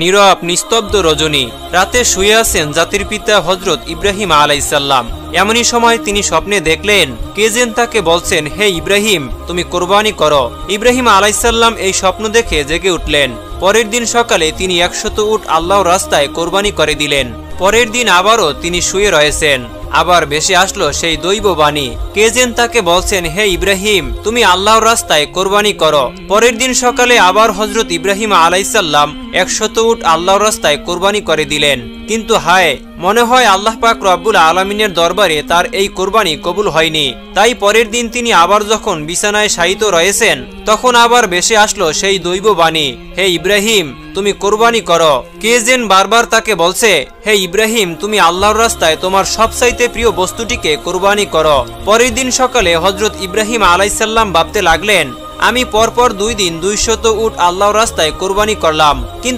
নীরব নিস্তব্ধ রজনী, রাতে শুয়ে আছেন জাতির পিতা হযরত ইব্রাহিম আলাইহিসসালাম। এমনই সময় তিনি স্বপ্নে দেখলেন কে যেন তাকে বলছেন, হে ইব্রাহিম, তুমি কোরবানি করো। ইব্রাহিম আলাইহিসসালাম এই স্বপ্ন দেখে জেগে উঠলেন। পরের দিন সকালে তিনি 100 উট আল্লাহর রাস্তায় কোরবানি করে দিলেন। পরের দিন আবারও তিনি শুয়ে রয়েছেন। আবার ভেসে আসলো সেই দৈব বাণী, কে যেন তাকে বলছেন, হে ইব্রাহিম, তুমি আল্লাহর রাস্তায় কোরবানি করো। পরের দিন সকালে আবার হযরত ইব্রাহিম আলাইহিসসালাম 100 উট আল্লাহর রাস্তায় কোরবানি করে দিলেন। কিন্তু হায়, মনে হয় আল্লাহ পাক রব্বুল আলামিনের দরবারে তার এই কোরবানি কবুল হয়নি। তাই পরের দিন তিনি আবার যখন বিছানায় শায়িত রয়েছেন, তখন আবার ভেসে আসলো সেই দৈব বাণী, হে ইব্রাহিম, তুমি কোরবানি করো। কে যেন বারবার তাকে বলছে, হে ইব্রাহিম, তুমি আল্লাহর রাস্তায় তোমার সবচাইতে প্রিয় বস্তুটিকে কোরবানি করো। পরের দিন সকালে হযরত ইব্রাহিম আলাইহিসসালাম ভাবতে লাগলেন, আমি পরপর 2 দিন 200 উট আল্লাহর রাস্তায় কোরবানি করলাম, কিন্তু